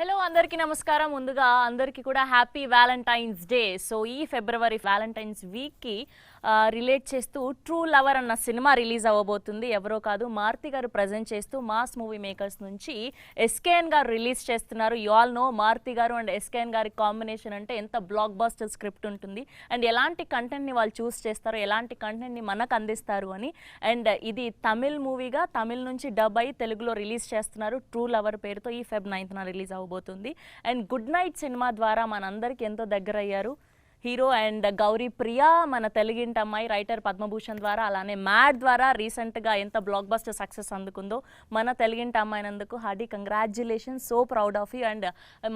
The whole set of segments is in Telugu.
హలో అందరికీ నమస్కారం. ముందుగా అందరికీ కూడా హ్యాపీ వ్యాలంటైన్స్ డే. సో ఈ ఫిబ్రవరి వ్యాలంటైన్స్ వీక్కి రిలేట్ చేస్తూ ట్రూ లవర్ అన్న సినిమా రిలీజ్ అవ్వబోతుంది. ఎవరో కాదు, మారుతి గారు ప్రజెంట్ చేస్తూ మాస్ మూవీ మేకర్స్ నుంచి ఎస్కేఎన్ గారు రిలీజ్ చేస్తున్నారు. యు ఆల్ నో మారుతి గారు అండ్ ఎస్కేఎన్ గారి కాంబినేషన్ అంటే ఎంత బ్లాక్ బస్టర్ స్క్రిప్ట్ ఉంటుంది అండ్ ఎలాంటి కంటెంట్ని వాళ్ళు చూస్ చేస్తారు, ఎలాంటి కంటెంట్ని మనకు అందిస్తారు అని. అండ్ ఇది తమిళ్ మూవీగా తమిళ్ నుంచి డబ్ అయి తెలుగులో రిలీజ్ చేస్తున్నారు. ట్రూ లవర్ పేరుతో ఈ Feb 9th రిలీజ్ అవబోతుంది. అండ్ గుడ్ నైట్ సినిమా ద్వారా మనందరికీ ఎంతో దగ్గర అయ్యారు హీరో అండ్ గౌరీ ప్రియా, మన తెలుగింటి అమ్మాయి. రైటర్ పద్మభూషణ్ ద్వారా, అలానే మ్యాడ్ ద్వారా రీసెంట్గా ఎంత బ్లాక్ బస్టర్ సక్సెస్ అందుకుందో మన తెలుగింటి అమ్మాయినందుకు hearty congratulations. So proud of you. And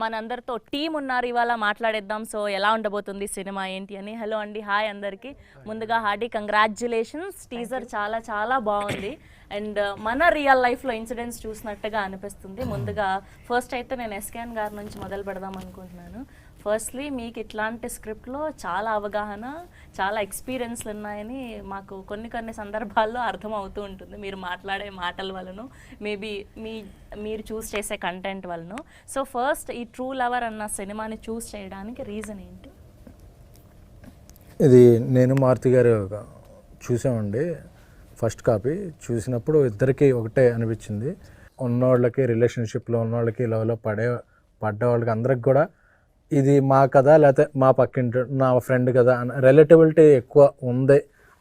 మనందరితో టీం ఉన్నారు, ఇవాళ మాట్లాడేద్దాం. సో ఎలా ఉండబోతుంది సినిమా ఏంటి అని. హలో అండి, హాయ్ అందరికీ. ముందుగా హార్డీ కంగ్రాచ్యులేషన్స్. టీజర్ చాలా చాలా బాగుంది అండ్ మన రియల్ లైఫ్లో ఇన్సిడెంట్స్ చూసినట్టుగా అనిపిస్తుంది. ముందుగా ఫస్ట్ అయితే నేను ఎస్కేఎన్ గారి నుంచి మొదలు పెడదాం అనుకుంటున్నాను. ఫస్ట్లీ మీకు ఇట్లాంటి స్క్రిప్ట్లో చాలా అవగాహన, చాలా ఎక్స్పీరియన్స్లు ఉన్నాయని మాకు కొన్ని సందర్భాల్లో అర్థమవుతూ ఉంటుంది. మీరు మాట్లాడే మాటల వలన, మేబీ మీరు చూస్ చేసే కంటెంట్ వలన. సో ఫస్ట్ ఈ ట్రూ లవర్ అన్న సినిమాని చూస్ చేయడానికి రీజన్ ఏంటి? ఇది నేను మారుతి గారు చూసామండి. ఫస్ట్ కాపీ చూసినప్పుడు ఇద్దరికి ఒకటే అనిపించింది. ఉన్నవాళ్ళకి, రిలేషన్షిప్లో ఉన్నవాళ్ళకి, లవ్లో పడ్డ వాళ్ళకి అందరికి కూడా ఇది మా కదా, లేకపోతే మా పక్కింటి నా ఫ్రెండ్ కదా అని రిలేటబిలిటీ ఎక్కువ ఉంది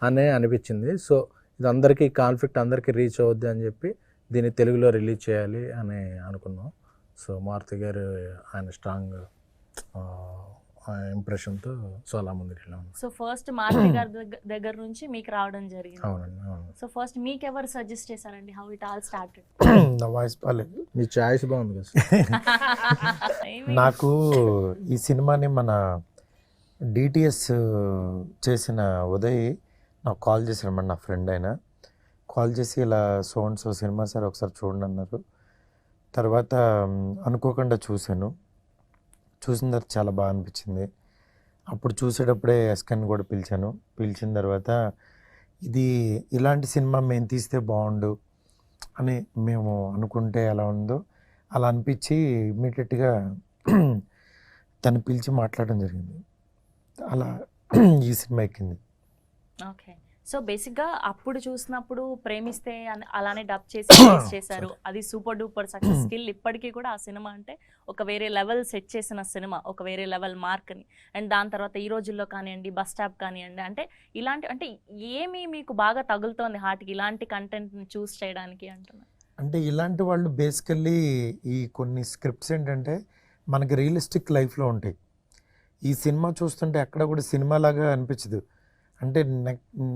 అనే అనిపించింది. సో ఇది అందరికీ కాన్ఫ్లిక్ట్ అందరికీ రీచ్ అవుద్ది అని చెప్పి దీన్ని తెలుగులో రిలీజ్ చేయాలి అని అనుకున్నాం. సో మారుతి గారు ఆయన స్ట్రాంగ్ ఇంప్రెషన్తో సో అలా ముందుకు వెళ్ళాము. సో ఫస్ట్ మారుతి గారి దగ్గర నుంచి మీకు రావడం జరిగింది. అవునండి, అవును. సో ఫస్ట్ మీకు ఎవరు సజెస్ట్ చేశారండి? How it all started? నా వాయిస్ బాగాలేదు. మీ చాయిస్ బాగుంది కదా. నాకు ఈ సినిమాని మన డిటిఎస్ చేసిన ఉదయ్ నాకు కాల్ చేశాడు అన్నమాట. నా ఫ్రెండ్ అయినా కాల్ చేసి ఇలా సో సినిమా సార్ ఒకసారి చూడండి అన్నారు. తర్వాత అనుకోకుండా చూశాను. చూసిన తర్వాత చాలా బాగా అనిపించింది. అప్పుడు చూసేటప్పుడే ఎస్కెన్ కూడా పిలిచిన తర్వాత ఇది ఇలాంటి సినిమా మేము తీస్తే బాగుండు అని మేము అనుకుంటే ఎలా ఉందో అలా అనిపించి ఇమ్మీడియట్గా తను పిలిచి మాట్లాడడం జరిగింది. అలా ఈ సినిమా ఎక్కింది. ఓకే. సో బేసిక్గా అప్పుడు చూసినప్పుడు ప్రేమిస్తే అలానే డబ్ చేసి రిలీజ్ చేశారు. అది సూపర్ డూపర్ సక్సెస్. స్కిల్ ఇప్పటికీ కూడా ఆ సినిమా అంటే ఒక వేరే లెవెల్ సెట్ చేసిన సినిమా, ఒక వేరే లెవెల్ మార్క్ని. అండ్ దాని తర్వాత ఈ రోజుల్లో కానివ్వండి, బస్ స్టాప్ కానివ్వండి, అంటే ఇలాంటి అంటే ఏమి మీకు బాగా తగులుతోంది హార్ట్కి ఇలాంటి కంటెంట్ని చూస్ చేయడానికి అంటున్నారు? అంటే ఇలాంటి వాళ్ళు బేసికల్లీ ఈ కొన్ని స్క్రిప్ట్స్ ఏంటంటే మనకి రియలిస్టిక్ లైఫ్లో ఉంటాయి. ఈ సినిమా చూస్తుంటే ఎక్కడ కూడా సినిమా లాగా అనిపించదు. అంటే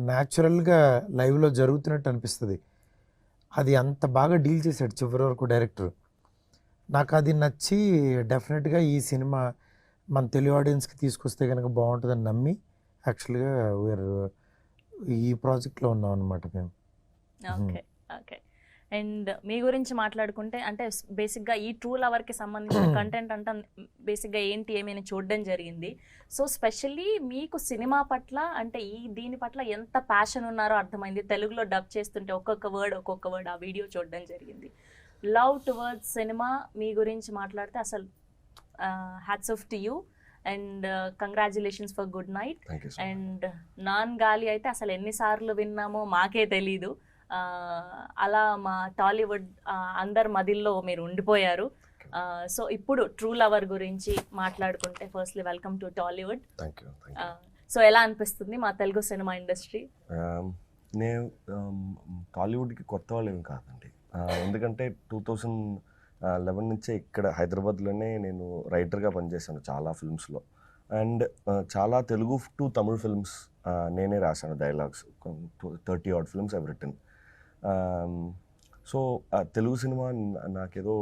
న్యాచురల్గా లైవ్లో జరుగుతున్నట్టు అనిపిస్తుంది. అది అంత బాగా డీల్ చేశాడు చివరి వరకు డైరెక్టర్. నాకు అది నచ్చి డెఫినెట్గా ఈ సినిమా మన తెలుగు ఆడియన్స్కి తీసుకొస్తే కనుక బాగుంటుందని నమ్మి యాక్చువల్గా ఈ ప్రాజెక్ట్లో ఉన్నాం అనమాట మేము. Okay, okay. అండ్ మీ గురించి మాట్లాడుకుంటే అంటే బేసిక్గా ఈ ట్రూ లవర్కి సంబంధించిన కంటెంట్ అంటే బేసిక్గా ఏంటి ఏమైనా చూడడం జరిగింది. సో స్పెషల్లీ మీకు సినిమా పట్ల అంటే దీని పట్ల ఎంత ప్యాషన్ ఉన్నారో అర్థమైంది. తెలుగులో డబ్ చేస్తుంటే ఒక్కొక్క వర్డ్ ఆ వీడియో చూడడం జరిగింది. లవ్ టువర్డ్స్ సినిమా మీ గురించి మాట్లాడితే అసలు hats off to you and congratulations for good night. And non గాలి అయితే అసలు ఎన్నిసార్లు విన్నామో మాకే తెలీదు. అలా మా టాలీవుడ్ అందరి మదిల్లో మీరు ఉండిపోయారు. సో ఇప్పుడు ట్రూ లవర్ గురించి మాట్లాడుకుంటే firstly welcome to Tollywood. So ఎలా అనిపిస్తుంది మా తెలుగు సినిమా ఇండస్ట్రీ? నేను టాలీవుడ్కి కొత్త వాళ్ళు ఏం కాదండి. ఎందుకంటే 2011 నుంచే ఇక్కడ హైదరాబాద్లోనే నేను రైటర్గా పనిచేశాను చాలా ఫిల్మ్స్లో. అండ్ చాలా తెలుగు టు తమిళ్ ఫిల్మ్స్ నేనే రాశాను dialogues. 30 odd films I've written. So Telugu cinema నాకేదో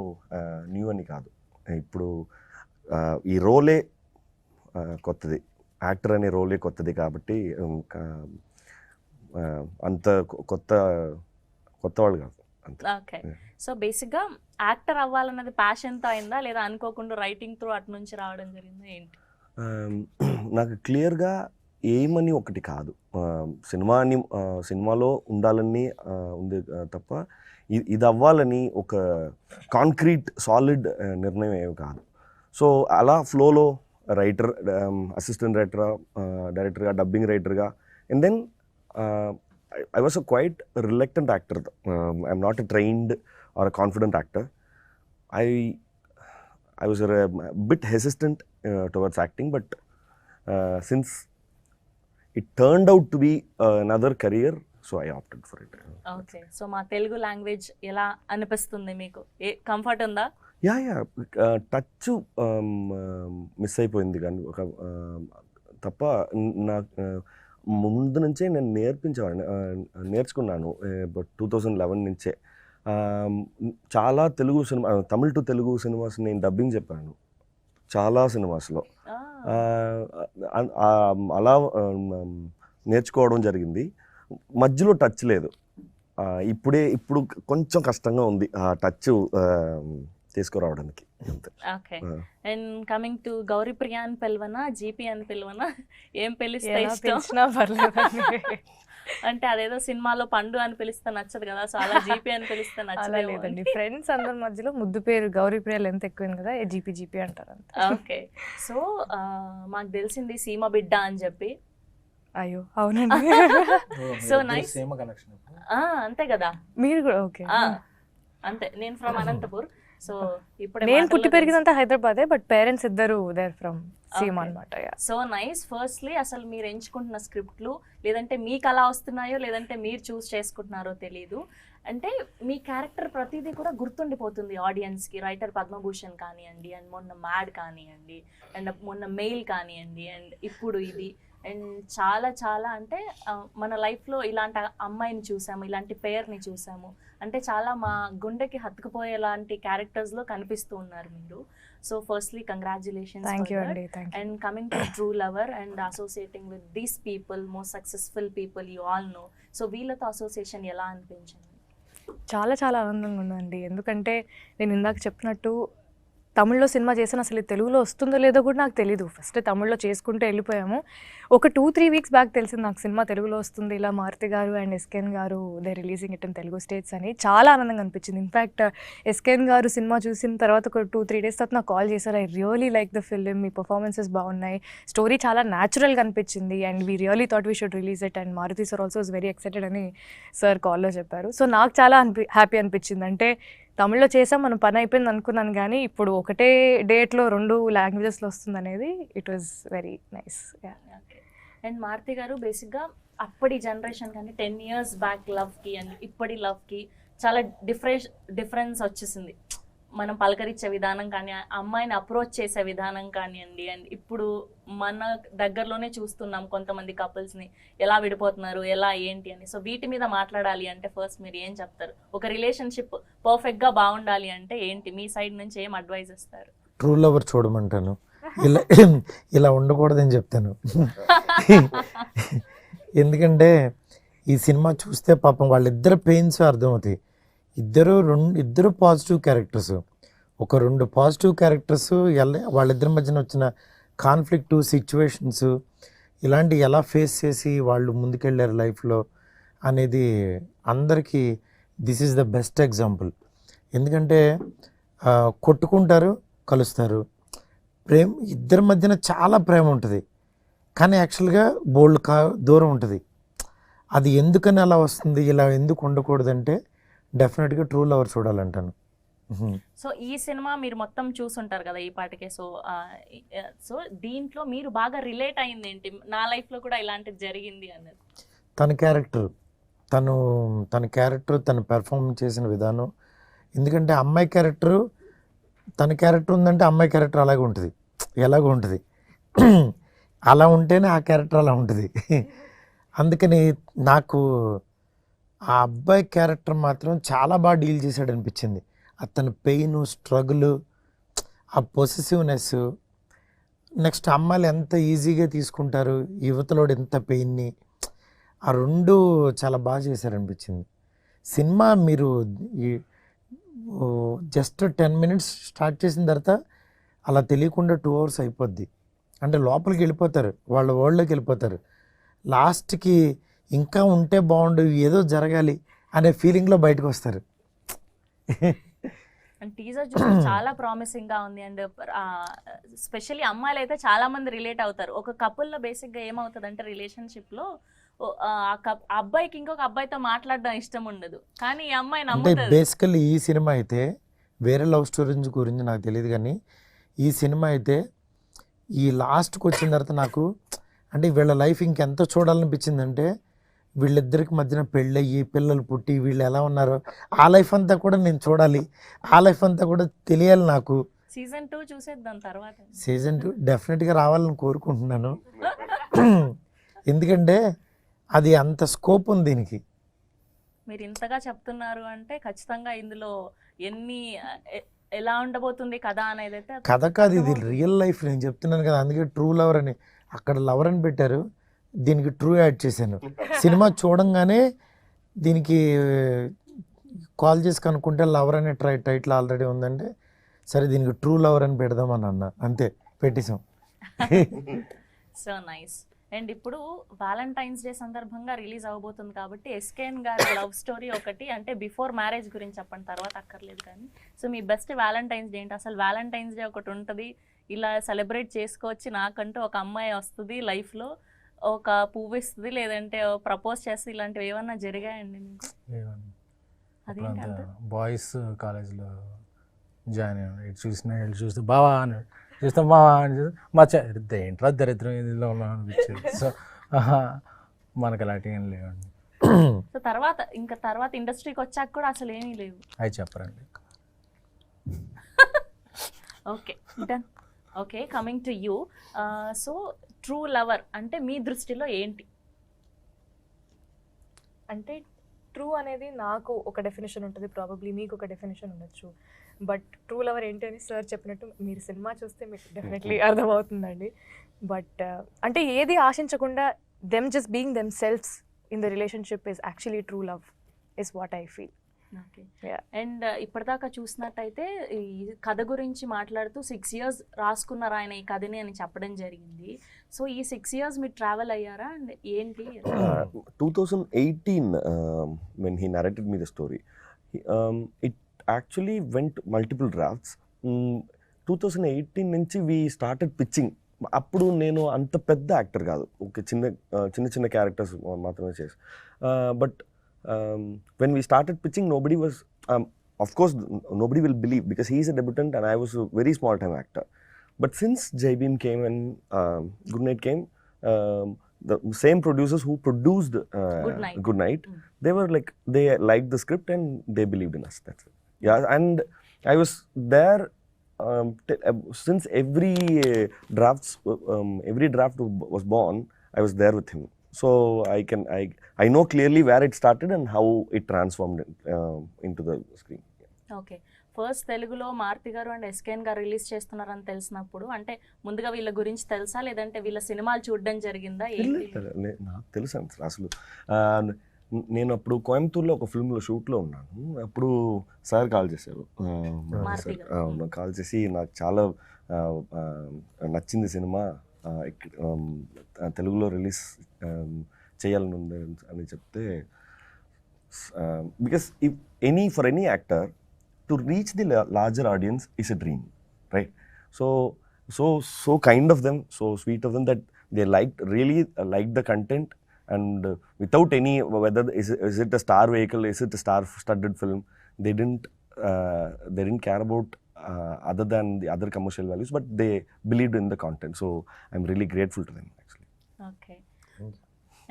న్యూ అని కాదు. ఇప్పుడు ఈ రోలే కొత్తది, యాక్టర్ అనే రోలే కొత్తది కాబట్టి అంత కొత్త వాళ్ళు కాదు. ఓకే. సో బేసిక్గా యాక్టర్ అవ్వాలన్నది ప్యాషన్తో అయిందా లేదా అనుకోకుండా రైటింగ్ త్రూ అటు నుంచి రావడం జరిగిందా ఏంటి? నాకు క్లియర్గా ఏమని ఒకటి కాదు. సినిమాలో ఉండాలని ఉంది తప్ప ఇది అవ్వాలని ఒక కాంక్రీట్ సాలిడ్ నిర్ణయం ఏమి కాదు. సో అలా ఫ్లోలో రైటర్, అసిస్టెంట్ డైరెక్టర్గా, డబ్బింగ్ రైటర్గా, and then I was a quite reluctant actor. I'm not a trained or a confident actor. I was a bit hesitant towards acting, but since it turned out to be another career, so I opted for it. Okay, so మా తెలుగు లాంగ్వేజ్ ఎలా అనిపిస్తుంది మీకు? కంఫర్ట్ ఉందా? యా టచ్ మిస్ అయిపోయింది కానీ ఒక తప్ప నాకు ముందు నుంచే నేను నేర్చుకున్నాను 2011 నుంచే. చాలా Telugu cinema, Tamil to Telugu cinemas నేను డబ్బింగ్ చెప్పాను చాలా సినిమాస్లో. అలా నేర్చుకోవడం జరిగింది. మధ్యలో టచ్ లేదు. ఇప్పుడు కొంచెం కష్టంగా ఉంది ఆ టచ్ తీసుకురావడానికి. Okay, and coming to Gouri Priya అని పిలవనా, జీపీ అని పిలవనా, ఏం పిలిస్తే ఇష్టం? అంటే అదేదో సినిమాలో పండు అని పిలిస్తే నచ్చదు కదా, సో అలా జీపీ అని పిలిస్తే నచ్చలేదండి. ఫ్రెండ్స్ అందరి మధ్యలో ముద్దు పేరు గౌరీప్రియ లెంత్ ఎక్కువైంది కదా, జీపీ అంటారు. ఓకే, సో మాకు తెలిసింది సీమ బిడ్డ అని చెప్పి. అయ్యో అవునండి. So nice. అంతే కదా, మీరు కూడా? ఓకే, అంతే. నేను ఫ్రమ్ అనంతపూర్. సో ఇప్పుడు నేను పుట్టి పెరిగిందంతా హైదరాబాదే, బట్ పేరెంట్స్ ఇద్దరు దేర్ ఫ్రమ్ సీమ అనమాట. So nice. ఫస్ట్లీ అసలు మీరు ఎంచుకుంటున్న స్క్రిప్ట్లు, లేదంటే మీకు అలా వస్తున్నాయో లేదంటే మీరు చూస్ చేసుకుంటున్నారో తెలీదు, అంటే మీ క్యారెక్టర్ ప్రతిదీ కూడా గుర్తుండిపోతుంది ఆడియన్స్కి. రైటర్ పద్మభూషణ్ కానివ్వండి, అండ్ మొన్న మ్యాడ్ కానివ్వండి, అండ్ మొన్న మెయిల్ కానివ్వండి, అండ్ ఇప్పుడు ఇది, అండ్ చాలా చాలా అంటే మన లైఫ్లో ఇలాంటి అమ్మాయిని చూసాము, ఇలాంటి పేరుని చూసాము, అంటే చాలా మా గుండెకి హత్తుకుపోయేలాంటి క్యారెక్టర్స్లో కనిపిస్తూ ఉన్నారు మీరు. So firstly congratulations. Thank you అండి. And coming to true lover and associating with these people, most successful people you all know, so వీళ్ళతో అసోసియేషన్ ఎలా అనిపించింది? చాలా చాలా ఆనందంగా ఉందండి. ఎందుకంటే నేను ఇందాక చెప్పినట్టు తమిళ్లో సినిమా చేసాను, అసలు తెలుగులో వస్తుందో లేదో కూడా నాకు తెలీదు. ఫస్ట్ తమిళ్లో చేసుకుంటూ వెళ్ళిపోయాము. ఒక 2-3 వీక్స్ బ్యాక్ తెలిసింది నాకు సినిమా తెలుగులో వస్తుంది, ఇలా మారుతి గారు అండ్ ఎస్కేన్ గారు they releasing it in Telugu states అని. చాలా ఆనందంగా అనిపించింది. ఇన్ఫ్యాక్ట్ ఎస్కేన్ గారు సినిమా చూసిన తర్వాత ఒక 2-3 డేస్ తర్వాత నాకు కాల్ చేశారు, I really like the film, మీ పర్ఫార్మెన్సెస్ బాగున్నాయి, స్టోరీ చాలా న్యాచురల్గా అనిపించింది, and we really thought we should release it, and Maruthi sir also is very excited అని సార్ కాల్లో చెప్పారు. సో నాకు చాలా హ్యాపీ అనిపించింది. అంటే తమిళ్లో చేసాం, మనం పని అయిపోయింది అనుకున్నాను, కానీ ఇప్పుడు ఒకటే డేట్లో 2 లాంగ్వేజెస్లో వస్తుంది అనేది it was very nice. And Maruthi garu బేసిక్గా అప్పటి జనరేషన్ కానీ 10 years బ్యాక్ లవ్కి అండ్ ఇప్పటి లవ్కి చాలా డిఫరెన్స్ వచ్చేసింది. మనం పలకరించే విధానం కానీ, అమ్మాయిని అప్రోచ్ చేసే విధానం కానివ్వండి, అండ్ ఇప్పుడు మన దగ్గరలోనే చూస్తున్నాం కొంతమంది కపుల్స్ని ఎలా విడిపోతున్నారు, ఎలా ఏంటి అని. సో వీటి మీద మాట్లాడాలి అంటే ఫస్ట్ మీరు ఏం చెప్తారు? ఒక రిలేషన్షిప్ పర్ఫెక్ట్గా బాగుండాలి అంటే ఏంటి మీ సైడ్ నుంచి ఏం అడ్వైస్ ఇస్తారు? ట్రూ లవర్ చూడమంటాను, ఇలా ఉండకూడదని చెప్తాను. ఎందుకంటే ఈ సినిమా చూస్తే పాపం వాళ్ళిద్దరు పెయిన్స్ అర్థమవుతాయి. ఇద్దరు పాజిటివ్ క్యారెక్టర్స్, ఒక 2 పాజిటివ్ క్యారెక్టర్స్ వాళ్ళిద్దరి మధ్యన వచ్చిన కాన్ఫ్లిక్ట్ సిచ్యువేషన్స్ ఇలాంటి ఎలా ఫేస్ చేసి వాళ్ళు ముందుకెళ్ళారు లైఫ్లో అనేది అందరికీ this is the best example. ఎందుకంటే కొట్టుకుంటారు, కలుస్తారు, ఇద్దరి మధ్యన చాలా ప్రేమ ఉంటుంది, కానీ యాక్చువల్గా దూరం ఉంటుంది. అది ఎందుకని అలా వస్తుంది, ఇలా ఎందుకు ఉండకూడదంటే డెఫినెట్గా ట్రూ లవర్ చూడాలంటాను. సో ఈ సినిమా మీరు మొత్తం చూసుంటారు కదా ఈ పాటికే. సో దీంట్లో మీరు బాగా రిలేట్ అయింది ఏంటి? నా లైఫ్లో కూడా ఇలాంటిది జరిగింది అన్నది తన క్యారెక్టర్ తను పెర్ఫార్మ్ చేసిన విధానం. ఎందుకంటే అమ్మాయి క్యారెక్టర్, తన క్యారెక్టర్ ఉందంటే అమ్మాయి క్యారెక్టర్ అలాగే ఉంటుంది, ఎలాగో ఉంటుంది. అలా ఉంటేనే ఆ క్యారెక్టర్ అలా ఉంటుంది. అందుకని నాకు ఆ అబ్బాయి క్యారెక్టర్ మాత్రం చాలా బాగా డీల్ చేశాడు అనిపించింది. అతని పెయిన్, స్ట్రగుల్, ఆ పొసెసివ్నెస్, నెక్స్ట్ అమ్మాయిలు ఎంత ఈజీగా తీసుకుంటారు, యువతలోడు ఎంత పెయిన్ని, ఆ 2 చాలా బాగా చేశారనిపించింది. సినిమా మీరు జస్ట్ 10 minutes స్టార్ట్ చేసిన తర్వాత అలా తెలియకుండా 2 hours అయిపోద్ది. అంటే లోపలికి వెళ్ళిపోతారు, వాళ్ళ వరల్డ్లోకి వెళ్ళిపోతారు. లాస్ట్కి ఇంకా ఉంటే బాగుండు, ఏదో జరగాలి అనే ఫీలింగ్లో బయటకు వస్తారు. అండ్ టీజర్ చూస్తే చాలా ప్రామిసింగ్ గా ఉంది. అండ్ స్పెషల్లీ అమ్మాయిలు అయితే చాలా మంది రిలేట్ అవుతారు. ఒక కపుల్లో బేసిక్ గా ఏమవుతుంది అంటే రిలేషన్షిప్ లో ఆ అబ్బాయికి ఇంకొక అబ్బాయితో మాట్లాడడం ఇష్టం ఉండదు, కానీ ఈ అమ్మాయి అంటే నమ్ముతుంది. బేసికల్లీ ఈ సినిమా అయితే వేరే లవ్ స్టోరీస్ గురించి నాకు తెలియదు, కానీ ఈ సినిమా అయితే ఈ లాస్ట్కి వచ్చిన తర్వాత నాకు అంటే వీళ్ళ లైఫ్ ఇంకెంత చూడాలనిపించిందంటే వీళ్ళిద్దరికి మధ్యన పెళ్ళయ్యి పిల్లలు పుట్టి వీళ్ళు ఎలా ఉన్నారో ఆ లైఫ్ అంతా కూడా నేను చూడాలి, ఆ లైఫ్ అంతా కూడా తెలియాలి నాకు. సీజన్ 2 చూసేద్దాం తర్వాత. సీజన్ 2 డెఫినెట్గా రావాలని కోరుకుంటున్నాను. ఎందుకంటే అది అంత స్కోప్ ఉంది దీనికి. మీరు ఇంతగా చెప్తున్నారు అంటే ఖచ్చితంగా ఇందులో ఎలా ఉండబోతుంది కథ అనేది అయితే కథ కాదు, ఇది రియల్ లైఫ్. నేను చెప్తున్నాను కదా, అందుకే ట్రూ లవర్ అని అక్కడ లవర్ అని పెట్టారు, దీనికి ట్రూ యాడ్ చేశాను. సినిమా చూడంగానే దీనికి కాల్ చేసి కనుక్కుంటే లవర్ అనే టైటిల్ ఆల్రెడీ ఉందంటే సరే దీనికి ట్రూ లవర్ అని పెడదామని అన్న, అంతే పెట్టేశాం. So nice. అండ్ ఇప్పుడు వ్యాలంటైన్స్ డే సందర్భంగా రిలీజ్ అవబోతుంది కాబట్టి ఎస్కేఎన్ గారి లవ్ స్టోరీ ఒకటి, అంటే బిఫోర్ మ్యారేజ్ గురించి చెప్పండి, తర్వాత అక్కర్లేదు కానీ. సో మీ బెస్ట్ వ్యాలంటైన్స్ డే ఏంటి? అసలు వ్యాలంటైన్స్ డే ఒకటి ఉంటుంది, ఇలా సెలబ్రేట్ చేసుకోవచ్చు, నాకంటూ ఒక అమ్మాయి వస్తుంది లైఫ్లో, ఒక పువ్వు ఇస్తుంది, లేదంటే ప్రపోజ్ చేస్తే, ఇలాంటివి ఏమన్నా జరిగాయండి మీకు? అదేంటి అంత? బాయ్స్ కాలేజ్లో జాయిన్ అయ్యాను, ఇటు చూస్తే బావా అని చూస్తాం, బావా అని చూస్తే మా ఏంట్రా దరిద్రం ఇదిలో ఉన్నాం అనిపించేది. సో మనకు అలాంటివి ఏం లేవండి. సో తర్వాత ఇండస్ట్రీకి వచ్చాక కూడా అసలు ఏమీ లేవు? అవి చెప్పరండి. Okay done. Okay, coming to you. So true lover అంటే మీ దృష్టిలో ఏంటి? అంటే ట్రూ అనేది నాకు ఒక డెఫినేషన్ ఉంటుంది, ప్రాబబ్లీ మీకు ఒక డెఫినేషన్ ఉండొచ్చు. బట్ ట్రూ లవర్ ఏంటి అని సార్ చెప్పినట్టు మీరు సినిమా చూస్తే మీకు డెఫినెట్లీ అర్థమవుతుందండి. బట్ అంటే ఏది ఆశించకుండా them just being themselves in the relationship is actually true love is what I feel. Okay. And ఇప్పటిదాకా చూసినట్టయితే ఈ కథ గురించి మాట్లాడుతూ 6 years రాసుకున్నారు ఆయన ఈ కథని అని చెప్పడం జరిగింది. సో ఈ 6 years మీరు ట్రావెల్ అయ్యారా అండ్ ఏంటి? 2018 when he narrated me the story, it actually went multiple drafts. 2018 నుంచి we started pitching. అప్పుడు నేను అంత పెద్ద యాక్టర్ కాదు, ఒక చిన్న క్యారెక్టర్స్ మాత్రమే చేసి, but when we started pitching, nobody was, of course nobody will believe because he is a debutant and I was a very small time actor. But since Jai Bhim came and Good Night came, the same producers who produced Good Night, they were like, they liked the script and they believed in us. That's it. Yeah, and I was there since every draft was born. I was there with him, so I know clearly where it started and how it transformed into the screen. Okay. First తెలుగులో మారుతి గారు అండ్ ఎస్కేఎన్ గారు రిలీజ్ చేస్తున్నారని తెలిసినప్పుడు అంటే ముందుగా వీళ్ళ గురించి తెలుసా, లేదంటే వీళ్ళ సినిమాలు చూడడం జరిగిందా? నాకు తెలుసు అసలు. నేను అప్పుడు కోయంబత్తూర్లో ఒక ఫిల్మ్లో షూట్లో ఉన్నాను. అప్పుడు సార్ కాల్ చేశారు, కాల్ చేసి నాకు చాలా నచ్చింది సినిమా, తెలుగులో రిలీజ్ చేయాలని ఉంది అని చెప్తే, because for any actor to reach the larger audience is a dream, right? So kind of them, so sweet of them that they really like the content, and without any, whether is it a star vehicle, is it a star-studded film, they didn't care about other than the other commercial values, but they believed in the content. So I'm really grateful to them actually. Okay.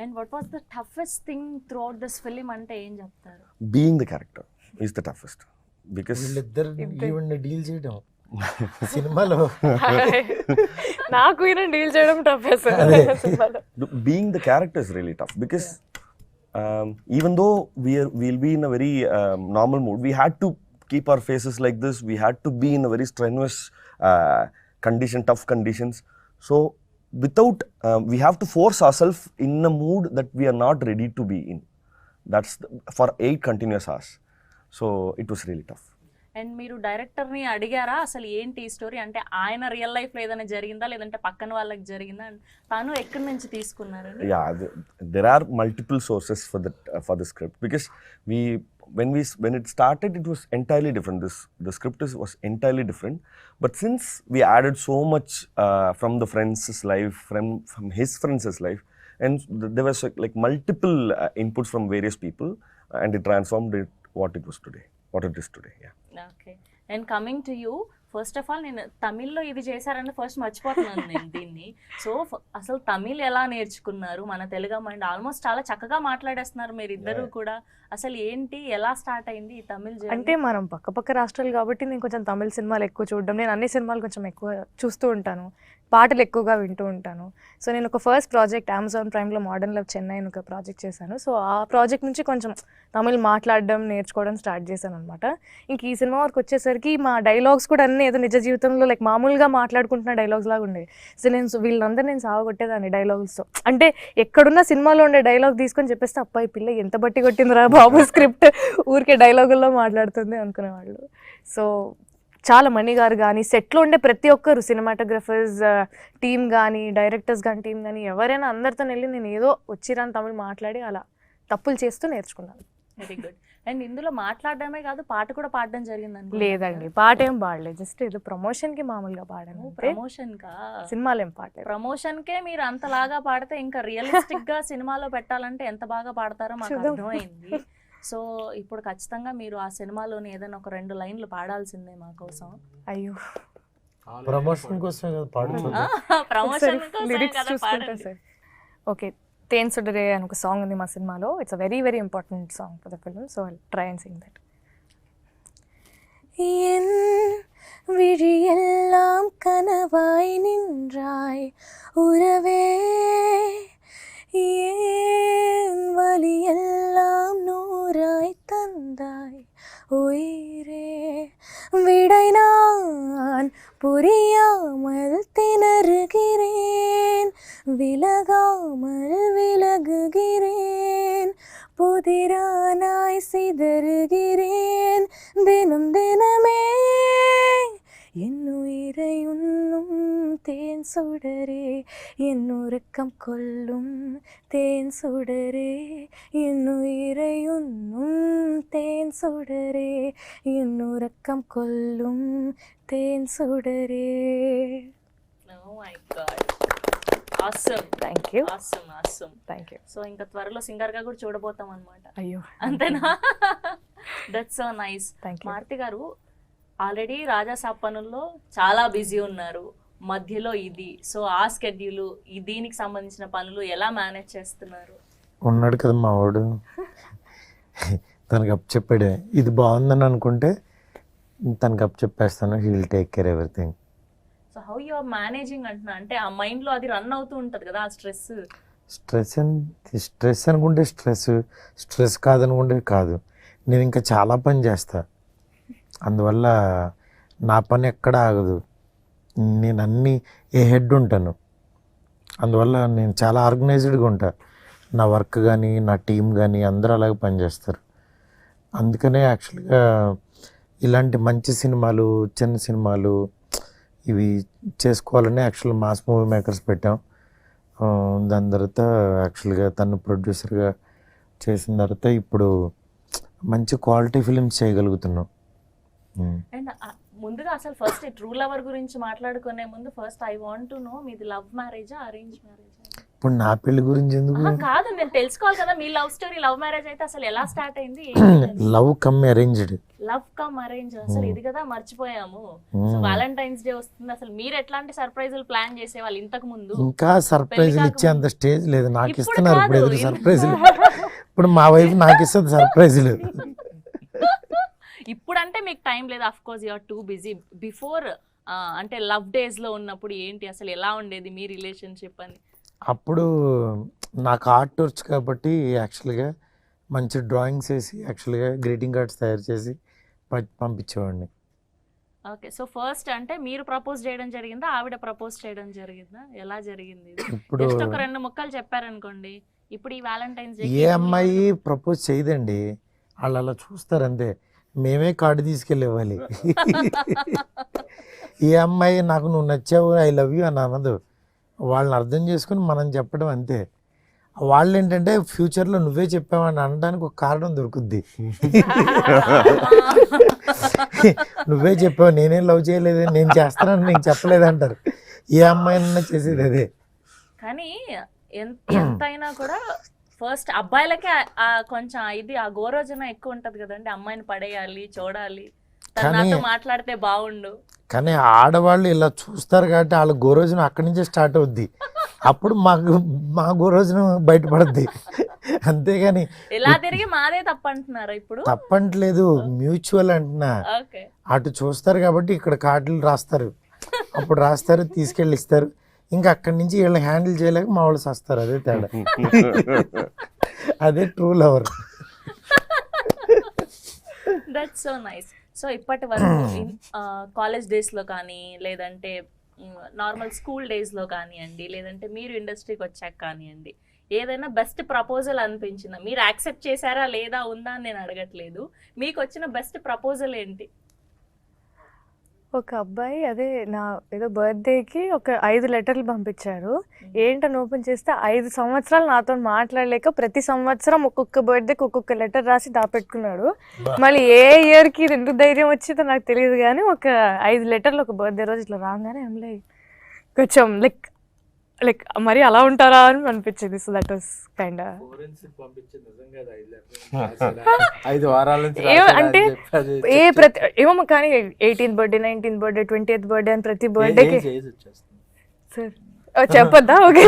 And what was the toughest thing throughout this film ante em cheptaru? Being the character is the toughest, because వీళ్ళిద్దరు ఈవెన్ డీల్ చేయడం సినిమాలో నాకు ఈయన డీల్ చేయడం tough. being the character is really tough because even though we'll be in a very normal mood, we had to keep our faces like this, we had to be in a very strenuous tough conditions. So without we have to force ourselves in a mood that we are not ready to be in. That's for 8 continuous hours. So it was really tough. And మీరు డైరెక్టర్ని అడిగారా అసలు ఏంటి ఈ స్టోరీ, అంటే ఆయన రియల్ లైఫ్లో ఏదైనా జరిగిందా లేదంటే పక్కన వాళ్ళకి జరిగిందా, and తను ఎక్కడి నుంచి తీసుకున్నారండి? Yeah, there are multiple sources for the script, because when it started, it was entirely different. The script was entirely different, but since we added so much from the friends' life, from his friends' life, and there was like multiple inputs from various people, and it transformed it what it is today. Yeah. Okay, and coming to you, first of all నేను తమిళ్లో ఇది చేశారని ఫస్ట్ మర్చిపోతున్నాను నేను దీన్ని. సో అసలు తమిళ్ ఎలా నేర్చుకున్నారు? మన తెలుగు అమ్మాయి ఆల్మోస్ట్ చాలా చక్కగా మాట్లాడేస్తున్నారు మీరు ఇద్దరు కూడా. అసలు ఏంటి, ఎలా స్టార్ట్ అయింది ఈ తమిళ్ journey? అంటే మనం పక్క రాష్ట్రాలు కాబట్టి నేను కొంచెం తమిళ సినిమాలు ఎక్కువ చూడడం, నేను అన్ని సినిమాలు కొంచెం ఎక్కువ చూస్తూ ఉంటాను, పాటలు ఎక్కువగా వింటూ ఉంటాను. సో నేను ఒక ఫస్ట్ ప్రాజెక్ట్ అమెజాన్ ప్రైమ్లో మోడర్న్ లవ్ చెన్నై అని ఒక ప్రాజెక్ట్ చేశాను. సో ఆ ప్రాజెక్ట్ నుంచి కొంచెం తమిళ్ మాట్లాడడం నేర్చుకోవడం స్టార్ట్ చేశాను అనమాట. ఇంక ఈ సినిమా వరకు వచ్చేసరికి మా డైలాగ్స్ కూడా అన్నీ ఏదో నిజ జీవితంలో లైక్ మామూలుగా మాట్లాడుకుంటున్న డైలాగ్స్ లాగా ఉండేవి. సో వీళ్ళందరూ నేను సాగొట్టేదాన్ని డైలాగ్స్తో. అంటే ఎక్కడున్న సినిమాలో ఉండే డైలాగ్ తీసుకొని చెప్పేస్తే అబ్బాయి పిల్ల ఎంత బట్టి కొట్టిందిరా బాబు స్క్రిప్ట్, ఊరికే డైలాగుల్లో మాట్లాడుతుంది అనుకునేవాళ్ళు. సో చాలా మణి గారు కానీ సెట్లో ఉండే ప్రతి ఒక్కరు సినిమాటోగ్రఫర్స్ టీమ్ కానీ డైరెక్టర్స్ కానీ టీం కానీ ఎవరైనా అందరితో వెళ్ళి నేను ఏదో వచ్చిరాని తమిళ్ మాట్లాడి అలా తప్పులు చేస్తూ నేర్చుకున్నాను. Very good. అండ్ ఇందులో మాట్లాడడమే కాదు, పాట కూడా పాడడం జరిగిందండి? లేదండి, పాట ఏం పాడలేదు, జస్ట్ ఏదో ప్రమోషన్కి మామూలుగా పాడాను. ప్రమోషన్ కా? సినిమాలు ఏం పాడలేదు. ప్రమోషన్ కే మీరు అంతలాగా పాడితే ఇంకా రియలిస్టిక్ గా సినిమాలో పెట్టాలంటే ఎంత బాగా పాడతారో మాకు చూద్దాం. అర్థమైంది. సో ఇప్పుడు ఖచ్చితంగా మీరు ఆ సినిమాలోని ఏదైనా ఒక 2 లైన్లు పాడాల్సిందే మా కోసం. అయ్యో, ప్రమోషన్ కోసం కదా పాడుతుంది. ప్రమోషన్ లిరిక్స్ చూసుకుంటా సార్. ఓకే, తేన్ సుడరే అని ఒక సాంగ్ ఉంది మా సినిమాలో. It's a very very important song for the film. So I try and sing that. என் விழியெல்லாம் கனவாய் நின்றாய் உறவே, ஏன் வலியெல்லாம் நூறாய் தந்தாய் உயிரே, விடை நான் புரியாமல் திணறுகிறேன், விலகாமல் விலகுகிறேன், புதிரானாய் சிதறுகிறேன் தினம் தினமே, என் உயிரை உண்ணும் தேன் சுடரே, என் உறக்கம் கொல்லும் தேன் சுடரே, என் உயிரை உண்ணும் தேன் சுடரே, என் உறக்கம் கொல்லும் தேன் சுடரே. Oh my God. Awesome. Thank you, Awesome. Thank you. So ఇంకా త్వరలో సింగర్ గా కూడా చూడబోతాం అన్నమాట. అయ్యో, అంతేనా? That's so nice. Thank you. Maruthi garu already Raja Saab పనుల్లో చాలా బిజీ ఉన్నారు, మధ్యలో ఇది, సో ఆ స్కెడ్యూల్ దీనికి సంబంధించిన పనులు ఎలా మేనేజ్ చేస్తున్నారు? ఉన్నాడు కదా మా వాడు, తనకు అప్ చెప్పాడే ఇది బాగుందని అనుకుంటే తనకు అప్ చెప్పేస్తాను, he will take care everything. So how you are managing అంటున్నా, అంటే ఆ మైండ్ లో అది రన్ అవుతూ ఉంటది కదా ఆ స్ట్రెస్. స్ట్రెస్ అనుకుంటే స్ట్రెస్ కాదనుకుంటే కాదు. నేను ఇంకా చాలా పని చేస్తా, అందువల్ల నా పని ఎక్కడ ఆగదు. నేను అన్నీ ఏ హెడ్ ఉంటాను, అందువల్ల నేను చాలా ఆర్గనైజ్డ్గా ఉంటా. నా వర్క్ కానీ నా టీం కానీ అందరూ అలాగే పనిచేస్తారు. అందుకనే యాక్చువల్గా ఇలాంటి మంచి సినిమాలు చిన్న సినిమాలు ఇవి చేసుకోవాలని యాక్చువల్ మాస్ మూవీ మేకర్స్ పెట్టాం. దాని తర్వాత యాక్చువల్గా తను ప్రొడ్యూసర్గా చేసిన తర్వాత ఇప్పుడు మంచి క్వాలిటీ ఫిలిమ్స్ చేయగలుగుతున్నాం. అండ్ ముందుగా అసలు ఫస్ట్ ట్రూ లవర్ గురించి మాట్లాడుకునే ముందు first I want to know, మీది లవ్ మ్యారేజా అరేంజ్ మ్యారేజా? ఇప్పుడు నా పెళ్లి గురించి ఎందుకు? కాదు, నేను తెలుసుకోవాలి కదా, మీ లవ్ స్టోరీ లవ్ మ్యారేజ్ అయితే అసలు ఎలా స్టార్ట్ అయింది? Love come arranged. Love come arrange, అసలు ఇది కదా మర్చిపోయాము. సో వ్యాలంటైన్స్ డే వస్తుంది, అసలు మీరు ఎట్లాంటి సర్ప్రైజులు ప్లాన్ చేసేవాళ్ళు ఇంతకు ముందు? ఇంకా సర్ప్రైజులు ఇచ్చే అంత స్టేజ్ లేదు, నాకు ఇప్పుడు ఇస్తున్నారు ఇప్పుడు కాదు, ఎదురు సర్ప్రైజులు. ఇప్పుడు మా వైఫ్ నాకు ఇస్తుంది సర్ప్రైజులు. ఇప్పుడు అంటే మీకు టైం లేదు, of course you are too busy. Before అంటే లవ్ డేస్ లో ఉన్నప్పుడు ఏంటి అసలు ఎలా ఉండేది మీ రిలేషన్షిప్ అని? అప్పుడు నాకు ఆర్ట్ వచ్చు కాబట్టి యాక్చువల్గా మంచి డ్రాయింగ్స్ వేసి యాక్చువల్గా గ్రీటింగ్ కార్డ్స్ తయారు చేసి పంపించేవాడిని. ఓకే, సో ఫస్ట్ అంటే మీరు ప్రపోజ్ చేయడం జరిగిందా, ఆవిడ ప్రపోజ్ చేయడం జరిగిందా, ఎలా జరిగింది? ఇప్పుడు జస్ట్ ఒక 2 ముక్కలు చెప్పారనుకోండి, ఇప్పుడు ఈ వ్యాలంటైన్స్ డే ఏ అమ్మాయి ప్రపోజ్ చేయదండి, వాళ్ళు అలా చూస్తారు అంతే. మేమే కార్డు తీసుకెళ్ళి ఇవ్వాలి. ఈ అమ్మాయి నాకు నువ్వు నచ్చావు, ఐ లవ్ యూ అని అనదు. వాళ్ళని అర్థం చేసుకుని మనం చెప్పడం అంతే. వాళ్ళు ఏంటంటే ఫ్యూచర్లో నువ్వే చెప్పావని అనడానికి ఒక కారణం దొరుకుద్ది. నువ్వే చెప్పావు, నేనేం లవ్ చేయలేదు, నేను చేస్తానని నీకు చెప్పలేదు అంటారు. ఏ అమ్మాయినన్నా చేసేది అదే. కానీ ఎంతైనా కూడా ఫస్ట్ అబ్బాయిలకే కొంచెం ఇది ఆ గోరోజన ఎక్కువ ఉంటది కదండి, అమ్మాయిని పడేయాలి, చూడాలి, తను నాతో మాట్లాడితే బాగుండు. కానీ ఆడవాళ్ళు ఇలా చూస్తారు కాబట్టి వాళ్ళ గోరోజనం అక్కడి నుంచే స్టార్ట్ అవుద్ది. అప్పుడు మా గోరోజనం బయటపడుద్ది. అంతేగాని ఇలా తిరిగి మాదే తప్పంటున్నారా ఇప్పుడు? తప్పంటలేదు, మ్యూచువల్ అంటున్నా. ఓకే, అటు చూస్తారు కాబట్టి ఇక్కడ కార్డులు రాస్తారు, అప్పుడు రాస్తారు, తీసుకెళ్ళి ఇస్తారు. ఇంకా అక్కడి నుంచి వీళ్ళని హ్యాండిల్ చేయలేక మా వాళ్ళు వస్తారు. అదే తేడా. అదే true lover. That's so nice. So ఇప్పటి వరకు కాలేజ్ డేస్లో కానీ, లేదంటే నార్మల్ స్కూల్ డేస్లో కానివ్వండి, లేదంటే మీరు ఇండస్ట్రీకి వచ్చాక కానివ్వండి, ఏదైనా బెస్ట్ ప్రపోజల్ అనిపించిందా? మీరు యాక్సెప్ట్ చేశారా లేదా ఉందా అని నేను అడగట్లేదు, మీకు వచ్చిన బెస్ట్ ప్రపోజల్ ఏంటి? ఒక అబ్బాయి అదే నా ఏదో బర్త్డేకి ఒక 5 లెటర్లు పంపించారు. ఏంటని ఓపెన్ చేస్తే 5 సంవత్సరాలు నాతో మాట్లాడలేక ప్రతి సంవత్సరం ఒక్కొక్క బర్త్డేకి ఒక్కొక్క లెటర్ రాసి దాపెట్టుకున్నాడు. మళ్ళీ ఏ ఇయర్కి ఇది ఎందుకు ధైర్యం వచ్చిందో నాకు తెలియదు, కానీ ఒక 5 లెటర్లు ఒక బర్త్డే రోజు ఇట్లా రాగానే కొంచెం లైక్ మరి అలా ఉంటారా అని అనిపించింది. సో దట్ వాస్ కైండ్ 5 వారాల నుంచి అంటే ప్రతి ఏమో కానీ 18th birthday, 19th birthday, 20th birthday అని ప్రతి బర్త్డేకి సార్ చెప్పొద్దా? ఓకే.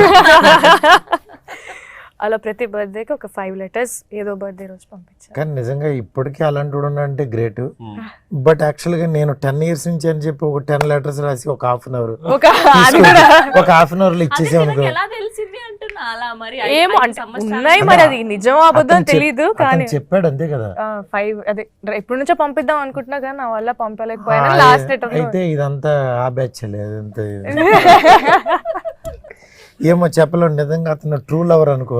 అలా ప్రతి బర్త్డేకి ఒక 5 లెటర్స్ ఏదో బర్త్డే రోజు పంపించాను. కానీ నిజంగా ఇప్పటికీ అలాంటి అంటే గ్రేట్. బట్ యాక్చువల్గా నేను 10 years నుంచి అని చెప్పి ఒక 10 letters రాసి ఒక హాఫ్ అన్ అవర్ లో ఇచ్చేసాం అనుకో. ఎలా తెలిసింది అంటున్నా అలా మరి ఏమో అంటే ఉన్నాయి, మరి అది నిజం అబద్ధం తెలీదు. కానీ చెప్పాడు అంతే కదా. 5 అదే ఎప్పటి నుంచో పంపిద్దాం అనుకుంటున్నా కానీ నా వల్ల పంపలేకపోయినా. లాస్ట్ లెటర్ అయితే ఇదంతా ఆ బ్యాచ్ అదంతా ఏమో చెప్పలేం. నిజంగా అతను ట్రూ లవర్ అనుకో,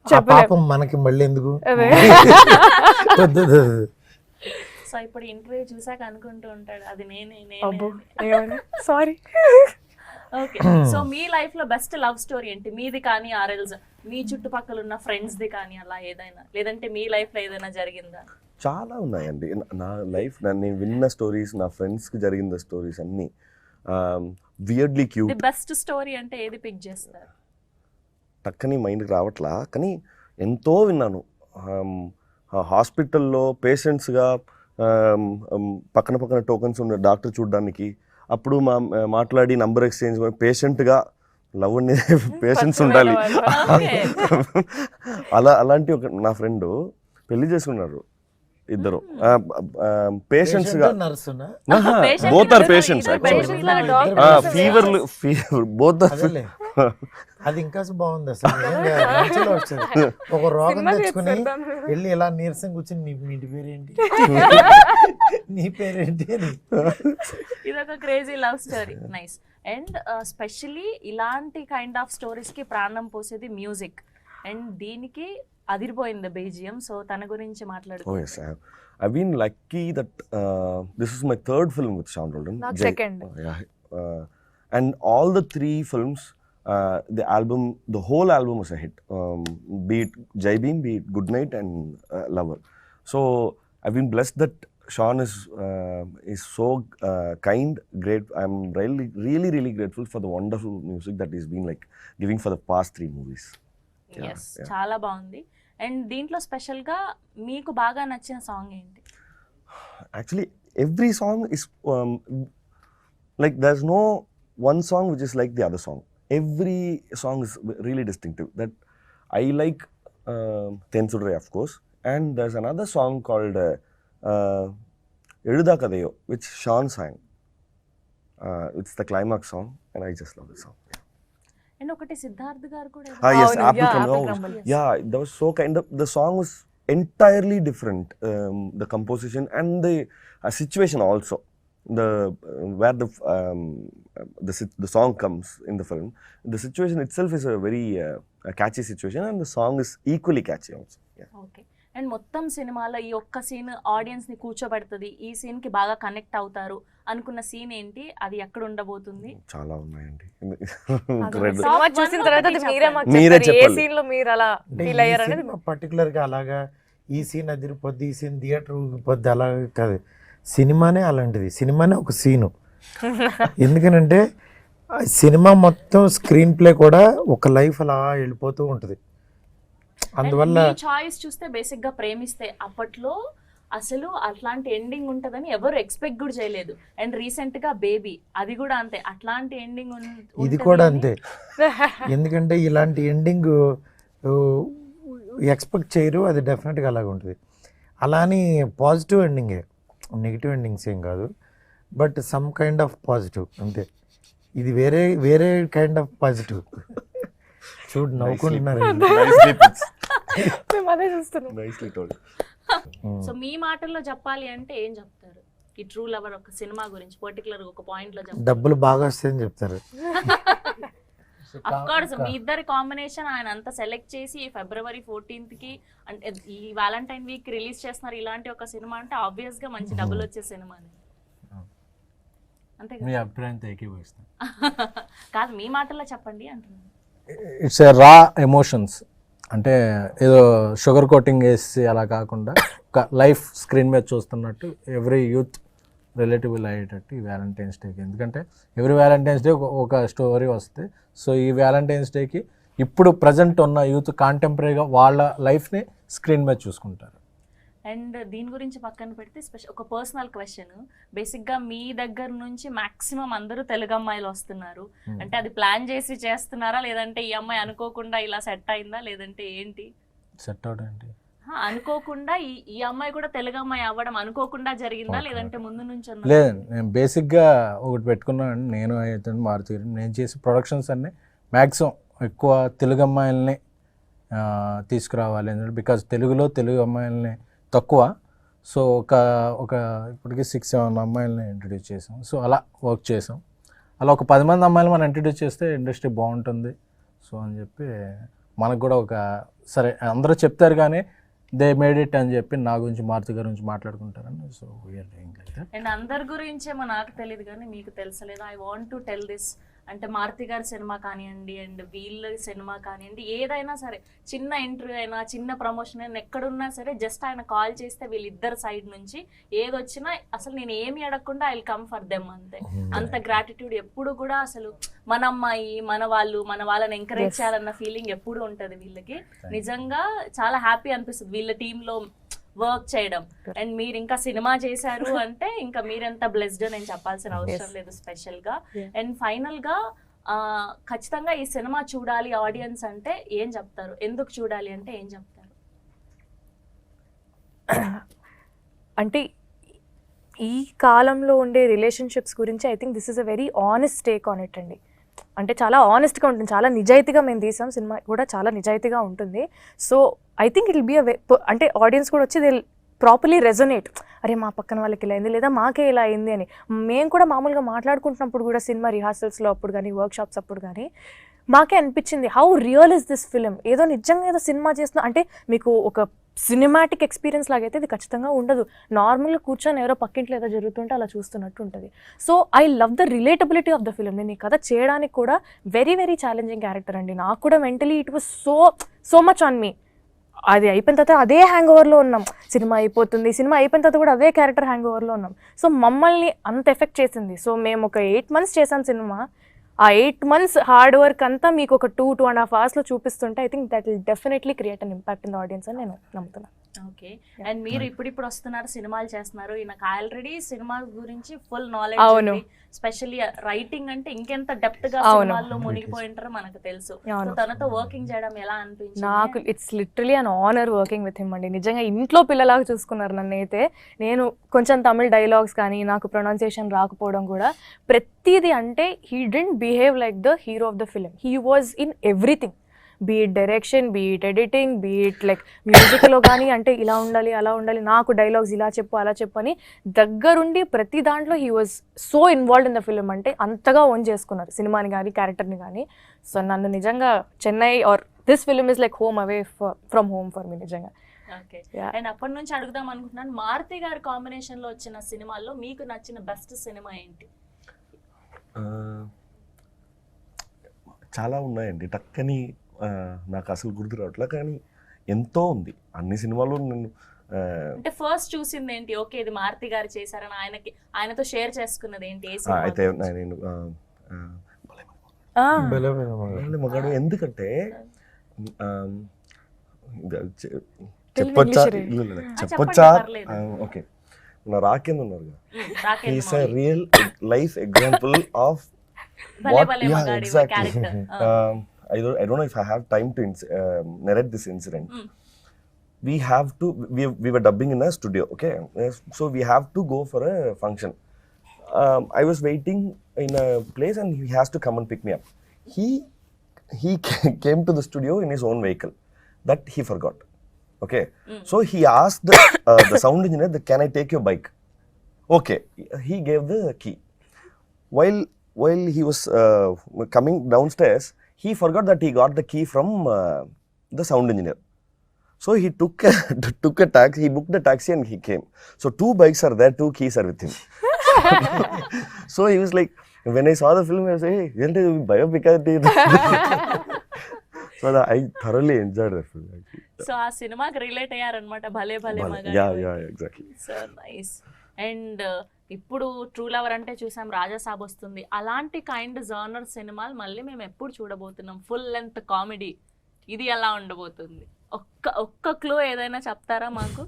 ఆ పాపం మనకి మళ్ళీ ఎందుకు. సో ఇప్పుడు ఇంటర్వ్యూ చూసాక అనుకుంటూ ఉంటాడు అది నేనే. సారీ. ఓకే, సో మీ లైఫ్ లో బెస్ట్ లవ్ స్టోరీ ఏంటి? మీది కానీ ఆర్ఎల్స్ మీ చుట్టుపక్కల ఉన్న ఫ్రెండ్స్ ది కానీ అలా ఏదైనా, లేదంటే మీ లైఫ్ లో ఏదైనా జరిగిందా? చాలా ఉన్నాయండి నా లైఫ్. నేను విన్న స్టోరీస్, నా ఫ్రెండ్స్కి జరిగిన స్టోరీస్ అన్నీ weirdly cute. The best story అంటే ఏది పిక్ చేస్తారు? టక్కని మైండ్కి రావట్లా, కానీ ఎంతో విన్నాను. హాస్పిటల్లో పేషెంట్స్గా పక్కన టోకన్స్ ఉన్న డాక్టర్ చూడడానికి, అప్పుడు మాట్లాడి నంబర్ ఎక్స్చేంజ్, పేషెంట్గా లవ్ అనే పేషెంట్స్ ఉండాలి. అలాంటి ఒక నా ఫ్రెండ్ పెళ్లి చేసుకున్నారు, ఇద్దరు పేషెంట్స్ గా. Both are patients fever both. అది ఇంకా బాగుంది అసలు. ఒక రోగం తెచ్చుకుని వెళ్ళి ఇలా నీరసం కూర్చొని నీ పేరేంటి, నీ పేరేంటి అని. ఇదొక crazy love story. Nice. And specially ఇలాంటి కైండ్ ఆఫ్ స్టోరీస్ కి ప్రాణం పోసేది మ్యూజిక్, అండ్ దీనికి అదిరిపోయింది బీజిఎం. సో తన గురించి మాట్లాడుకో. I've been lucky that this is my 3rd film with Sean Roldan. Second. And all the 3 films, the whole album was a hit. Be it Jai Bhim, be it Good Night, and Lover. So I've been blessed that Sean is so kind, great. I'm really grateful for the wonderful music that he's been like giving for the past 3 movies. Yes, చాలా బాగుంది. అండ్ దీంట్లో స్పెషల్గా మీకు బాగా నచ్చిన సాంగ్ ఏంటి? Actually, every song is like there's no one song which is like the other song. Every song is really distinctive. That I like Tensudre, of course, and there's another song called Eluda Kadayo, which Sean sang. It's the climax song, and I just love the song. And ఒకటి సిద్ధార్థ్ గారు కూడా. Yes, Apple Crumble. Yeah, that was so kind of. The song was entirely different. The composition and the situation also. Where the song comes in the film. The situation itself is a very catchy situation, and the song is equally catchy also. Yeah. Okay. And మొత్తం సినిమాలో ఈ ఒక్క సీన్ ఆడియన్స్ ని కూర్చోబెడుతుంది, ఈ సీన్ కి బాగా కనెక్ట్ అవుతారు అనుకున్న సీన్ ఏంటి, అది ఎక్కడ ఉండబోతుంది? చాలా ఉన్నాయండి. సినిమా చూసిన తర్వాత అది మీరే మాకు మీరే చెప్పాలి. ఏ చెప్పాలి. సీన్ లో మీరు అలా ఫీల్ అయ్యారు అనేది పర్టికులర్గా అలాగా ఈ సీన్ అదిరిపోద్ది, ఈ సీన్ థియేటర్ ఊగిపోద్ది అలా కాదు. సినిమానే అలాంటిది, సినిమానే ఒక సీను. ఎందుకనంటే ఆ సినిమా మొత్తం స్క్రీన్ ప్లే కూడా ఒక లైఫ్ అలా వెళ్ళిపోతూ ఉంటుంది. అందువల్ల చాయిస్ చూస్తే బేసిక్ గా ప్రేమిస్తే అప్పట్లో అసలు అట్లాంటి ఎండింగ్ ఉంటదని ఎవరు ఎక్స్పెక్ట్ కూడా చేయలేదు. అండ్ రీసెంట్ గా బేబీ, అది కూడా అంతే, అట్లాంటి ఎండింగ్ ఇది కూడా అంతే. ఎందుకంటే ఇలాంటి ఎండింగ్ ఎక్స్పెక్ట్ చేయరు, అది డెఫినెట్గా అలాగ ఉంటుంది. అలా అని పాజిటివ్ ఎండింగే, నెగిటివ్ ఎండింగ్స్ ఏం కాదు, but some kind of positive అంతే. ఇది వేరే వేరే కైండ్ ఆఫ్ పాజిటివ్. చూడు నవ్వుకుంటున్నారు. మేము అదే చూస్తున్నాం. Nicely told. సో మీ మాటల్లో చెప్పాలి అంటే ఏం చెప్తారు ఈ ట్రూ లవర్ ఒక సినిమా గురించి, పర్టికులర్ ఒక పాయింట్ లో చెప్తారు? డబ్బులు బాగా వస్తాయని చెప్తారు. అఫ్ కోర్స్ మీ ఇద్దరి కాంబినేషన్ ఆయన అంతా సెలెక్ట్ చేసి February 14th కి అంటే ఈ వ్యాలంటైన్ వీక్ రిలీజ్ చేస్తున్నారు. ఇలాంటి ఒక సినిమా అంటే ఆబ్వియస్ గా మంచి డబ్బులు వచ్చే సినిమా అంతే మీ కదా? అభిప్రాయంతో ఏకీభవిస్తాను. కాదు, మీ మాటల్లో చెప్పండి అంటున్నాను. ఇట్స్ ఏ రా ఎమోషన్స్, అంటే ఏదో షుగర్ కోటింగ్ వేసి అలా కాకుండా ఒక లైఫ్ స్క్రీన్ మీద చూస్తున్నట్టు ఎవ్రీ యూత్ రిలేటిబుల్ అయ్యేటట్టు ఈ వ్యాలంటైన్స్ డేకి. ఎందుకంటే ఎవ్రీ వ్యాలంటైన్స్ డే ఒక స్టోరీ వస్తుంది. సో ఈ వ్యాలంటైన్స్ డేకి ఇప్పుడు ప్రజెంట్ ఉన్న యూత్ కాంటెంపరీగా వాళ్ళ లైఫ్ని స్క్రీన్ మీద చూసుకుంటారు. అండ్ దీని గురించి పక్కన పెడితే ఒక పర్సనల్ క్వశ్చన్, బేసిక్గా మీ దగ్గర నుంచి మాక్సిమం అందరూ తెలుగు అమ్మాయిలు వస్తున్నారు అంటే అది ప్లాన్ చేసి చేస్తున్నారా, లేదంటే ఈ అమ్మాయి అనుకోకుండా ఇలా సెట్ అయిందా, లేదంటే ఏంటి? సెట్ అవుట్ ఏంటి అనుకోకుండా ఈ అమ్మాయి కూడా తెలుగు అమ్మాయి అవ్వడం అనుకోకుండా జరిగిందా, లేదంటే ముందు నుంచి ఉన్నదా? లేదండి, నేను బేసిక్గా ఒకటి పెట్టుకున్నాను. నేను అయితే మారుతి గారు, నేను చేసే ప్రొడక్షన్స్ అన్నీ మ్యాక్సిమం ఎక్కువ తెలుగు అమ్మాయిల్ని తీసుకురావాలి. ఎందుకంటే బికాజ్ తెలుగు అమ్మాయిల్ని తక్కువ. సో ఒక ఇప్పటికీ 6-7 అమ్మాయిలని ఇంట్రడ్యూస్ చేసాం. సో అలా వర్క్ చేసాం. అలా ఒక 10 మంది అమ్మాయిలు మనం ఇంట్రడ్యూస్ చేస్తే ఇండస్ట్రీ బాగుంటుంది. సో అని చెప్పి మనకు కూడా ఒక సరే అందరూ చెప్తారు కానీ దే మేడ్ ఇట్ అని చెప్పి నా గురించి మారుతి గారి గురించి మాట్లాడుకుంటారని. So we're doing like that. And అందరి గురించేమో నాకు తెలియదు కానీ మీకు తెలుసలేదు, I want to tell this. అంటే మారుతి గారి సినిమా కానివ్వండి అండ్ వీళ్ళ సినిమా కానివ్వండి, ఏదైనా సరే చిన్న ఇంటర్వ్యూ అయినా చిన్న ప్రమోషన్ అయినా ఎక్కడున్నా సరే జస్ట్ ఆయన కాల్ చేస్తే వీళ్ళిద్దరు సైడ్ నుంచి ఏదొచ్చినా అసలు నేను ఏమి అడగకుండా I will come for them అంతే. అంత గ్రాటిట్యూడ్ ఎప్పుడు కూడా అసలు మన అమ్మాయి మన వాళ్ళని ఎంకరేజ్ చేయాలన్న ఫీలింగ్ ఎప్పుడు ఉంటుంది వీళ్ళకి. నిజంగా చాలా హ్యాపీ అనిపిస్తుంది వీళ్ళ టీంలో వర్క్ చేయడం. అండ్ మీరు ఇంకా సినిమా చేశారు అంటే ఇంకా మీరెంత బ్లెస్డ్ నేను చెప్పాల్సిన అవసరం లేదు స్పెషల్ గా. అండ్ ఫైనల్ గా ఖచ్చితంగా ఈ సినిమా చూడాలి ఆడియన్స్ అంటే ఏం చెప్తారు, ఎందుకు చూడాలి అంటే ఏం చెప్తారు? అంటే ఈ కాలంలో ఉండే రిలేషన్షిప్స్ గురించి I think this is a very honest take on it అండి. అంటే చాలా ఆనెస్ట్గా ఉంటుంది, చాలా నిజాయితీగా మేము తీసాం, సినిమా కూడా చాలా నిజాయితీగా ఉంటుంది. So I think it will be అంటే ఆడియన్స్ కూడా వచ్చి దే ప్రాపర్లీ రెజొనేట్, అరే మా పక్కన వాళ్ళకి ఇలా అయింది లేదా మాకే ఇలా అయింది అని. మేము కూడా మామూలుగా మాట్లాడుకుంటున్నప్పుడు కూడా సినిమా రిహార్సల్స్లో అప్పుడు కానీ వర్క్షాప్స్ అప్పుడు కానీ మాకే అనిపించింది how real is this film. ఏదో నిజంగా ఏదో సినిమా చేస్తున్నా అంటే మీకు ఒక సినిమాటిక్ ఎక్స్పీరియన్స్ లాగైతే ఇది ఖచ్చితంగా ఉండదు. నార్మల్గా కూర్చొని ఎవరో పక్కింట్లో ఏదో జరుగుతుంటే అలా చూస్తున్నట్టు ఉంటుంది. So I love the relatability of the film. నేను ఈ కథ చేయడానికి కూడా వెరీ వెరీ ఛాలెంజింగ్ క్యారెక్టర్ అండి. నాకు కూడా mentally it was so much on me. అది అయిపోయిన తర్వాత అదే హ్యాంగ్ ఓవర్లో ఉన్నాం, సినిమా అయిపోతుంది, సినిమా అయిపోయిన తర్వాత కూడా అదే క్యారెక్టర్ హ్యాంగ్ ఓవర్లో ఉన్నాం. సో మమ్మల్ని అంత ఎఫెక్ట్ చేసింది. సో మేము ఒక 8 months చేసాం సినిమా. ఆ 8 months హార్డ్ వర్క్ అంతా మీకు ఒక 2.5 hours చూపిస్తుంటే I think that will definitely create an impact in the audience అని నేను నమ్ముతున్నాను. ఓకే. అండ్ మీరు ఇప్పుడు వస్తున్నారు, సినిమాలు చేస్తున్నారు, నాకు ఆల్రెడీ సినిమా గురించి ఫుల్ అవును. నాలెడ్జ్, స్పెషల్లీ రైటింగ్ అంటే ఇంకెంత డెప్త్ గా సినిమాల్లో మునిగిపోయి ఉంటారో మనకు తెలుసు. అవును. తనతో వర్కింగ్ చేయడం ఎలా అనిపించింది? నాకు it's literally an honour working with him అండి. నిజంగా ఇంట్లో పిల్లలాగా చూసుకున్నారు నన్ను. అయితే నేను కొంచెం తమిళ్ డైలాగ్స్ కానీ నాకు ప్రొనౌన్సియేషన్ రాకపోవడం కూడా ప్రతిదీ అంటే he didn't behave like the hero of the film. He was in everything, be it direction, be it editing, be it like మ్యూజిక్లో కానీ అంటే ఇలా ఉండాలి అలా ఉండాలి, నాకు డైలాగ్స్ ఇలా చెప్పు అలా చెప్పు అని దగ్గరుండి ప్రతి దాంట్లో he was so involved in the film. అంటే అంతగా ఓన్ చేసుకున్నారు సినిమాని కానీ క్యారెక్టర్ని కానీ. సో నన్ను నిజంగా Chennai or this film is like home away from home for me నిజంగా. ఓకే. Yeah. అండ్ అప్పటి నుంచి అడుగుదాం అనుకుంటున్నాను, మారుతి గారి కాంబినేషన్ లో వచ్చిన సినిమాల్లో మీకు నచ్చిన బెస్ట్ సినిమా ఏంటి? చాలా ఉన్నాయండి, టక్కని నాకు అసలు గుర్తు రావట్లే, కానీ ఎంతో ఉంది. అన్ని సినిమాలు నేను అంటే ఫస్ట్ చూసింది ఏంటి? ఓకే ఇది మారుతి గారు చేశారని ఆయనతో షేర్ చేసుకున్నది ఏంటి? ఏ సినిమా అయితే గురించి? నేను బలమైన మగాడు, ఎందుకంటే తెలుగు చెప్పొచ్చా? ఇంగ్లీష్ లేదు, చెప్పండి, చెప్పొచ్చా? పర్లేదు. ఓకే, నా రాకేంద్ర ఉన్నారు కదా, Rakendra he's a Mouli. real life example of భలే what, భలే yeah, మగాడి exactly. Character. I don't know if I have time to narrate this incident. Mm. We were dubbing in a studio, okay? So we have to go for a function. I was waiting in a place and he has to come and pick me up. He came to the studio in his own vehicle. That he forgot. Okay. So he asked the sound engineer that, can I take your bike? Okay. He gave the key. While he was coming downstairs, he forgot that he got the key from the sound engineer. So he took a taxi, he booked the taxi and he came. So 2 bikes are there, 2 keys are with him. So he was like, when I saw the film, I was like, hey, isn't it biopic? So I thoroughly enjoyed the film. Actually. So ఆ సినిమాకి రిలేట్ అయ్యారనమాట, భలే భలే మగాడి. Yeah, exactly. So nice. And ఇప్పుడు ట్రూ లవర్ అంటే చూసాం, రాజాసాబ్ వస్తుంది, అలాంటి కైండ్ జానర్ సినిమాలు మళ్ళీ మేము ఎప్పుడు చూడబోతున్నాం? ఫుల్ లెంత్ కామెడీ, ఇది ఎలా ఉండబోతుంది? ఒక్క క్లూ ఏదైనా చెప్తారా మాకు?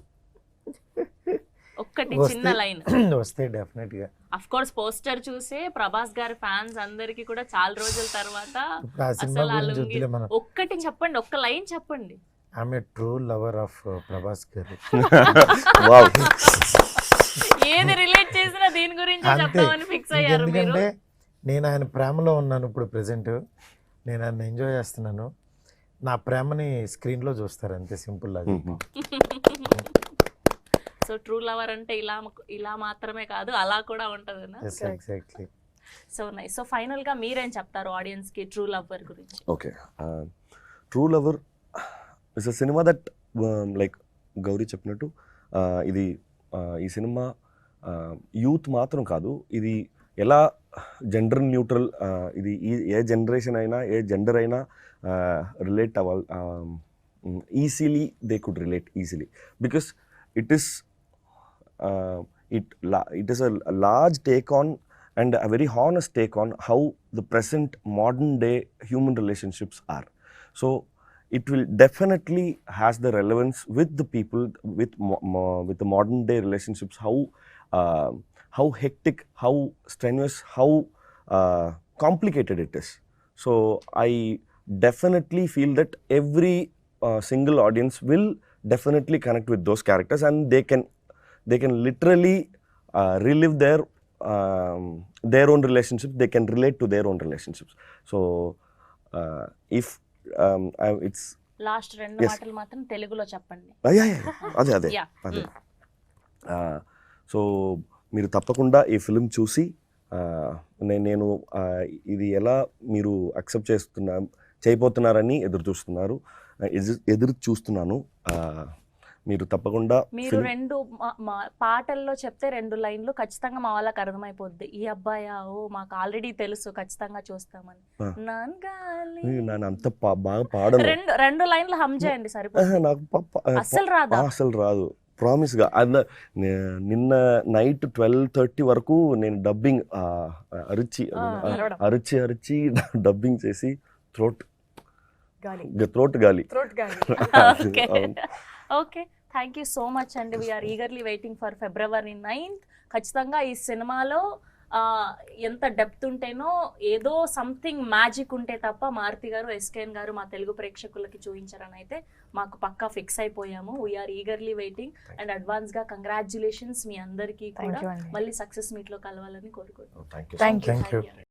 ఒక్కటి చిన్న లైన్. వస్తే డెఫినెట్ గా. అఫ్ కోర్స్ పోస్టర్ చూసే ప్రభాస్ గారి ఫ్యాన్స్ అందరికి కూడా చాలా రోజుల తర్వాత ఇప్పుడు ఆ సినిమా అసలు ఆ గురించి లుంగి వద్దులే మనం. ఒక్కటి చెప్పండి, ఒక్క లైన్ చెప్పండి. ఆమె ట్రూ లవర్ ఆఫ్ ప్రభాస్ గారు. Wow. ఏది రిలేట్ చేసినా దీని గురించి అంతే. చెప్తామని ఫిక్స్ అయ్యారు మీరు. ఎందుకంటే నేను ఆయన ప్రేమలో ఉన్నాను ఇప్పుడు ప్రెసెంట్. నేను ఆయన ఎంజాయ్ చేస్తున్నాను. నా ప్రేమని స్క్రీన్ లో చూస్తారు, అంతే సింపుల్ అది. సో ట్రూ లవర్ అంటే ఇలా మాత్రమే కాదు, అలా కూడా ఉంటది. Exactly. So nice. So final గా మీరేం చెప్తారు ఆడియన్స్ కి ట్రూ లవర్ గురించి? Okay. True Lover is a cinema that, like Gauri చెప్పినట్టు, ఇది ఈ సినిమా యూత్ మాత్రం కాదు, ఇది ఎలా జెండర్ న్యూట్రల్, ఇది ఏ జనరేషన్ అయినా ఏ జెండర్ అయినా రిలేట్ అవ్వాలి, easily they could relate easily, because it is a large take on and a very honest take on how the present modern day human relationships are. So it will definitely has the relevance with the people, with the modern day relationships, how hectic, how strenuous, how complicated it is. So I definitely feel that every single audience will definitely connect with those characters, and they can literally relive their own relationships. They can relate to their own relationships. So if it's last 2 Yes. మాటలు మాత్రం తెలుగులో చెప్పండి. అదే Yeah. సో మీరు తప్పకుండా ఈ ఫిల్మ్ చూసి నేను ఇది ఎలా మీరు యాక్సెప్ట్ చేయబోతున్నారని ఎదురు చూస్తున్నాను. మీరు తప్పకుండా మీరు 2 పాటల్లో చెప్తే 2 లైన్లు ఖచ్చితంగా మా వాళ్ళకి అర్థమైపోద్ది. ఈ అబ్బాయా, ఓ మాకు ఆల్రెడీ తెలుసు, ఖచ్చితంగా చూస్తామని. నాన్గాలి నేను అంత బాగా పాడను. 2 లైన్లు హమ్ చేయండి సరిపోతుంది. నాకు అస్సలు రాదా? అసలు రాదు, ప్రామిస్గా. నిన్న నైట్ 12:30 వరకు నేను డబ్బింగ్ అరిచి డబ్బింగ్ చేసి థ్రోట్ గాలి. Okay, thank you so much అండి. We're eagerly waiting for February 9th. ఖచ్చితంగా ఈ సినిమాలో ఎంత డెప్త్ ఉంటేనో, ఏదో సంథింగ్ మ్యాజిక్ ఉంటే తప్ప మారుతి గారు, ఎస్కేఎన్ గారు మా తెలుగు ప్రేక్షకులకి చూపించారని అయితే మాకు పక్కా ఫిక్స్ అయిపోయాము. We are eagerly waiting. అండ్ అడ్వాన్స్గా కంగ్రాచులేషన్స్ మీ అందరికీ కూడా. Thank you అండి. మళ్ళీ సక్సెస్ మీట్లో కలవాలని కోరుకుంటున్నాను. Thank you. Thank you. Thank you.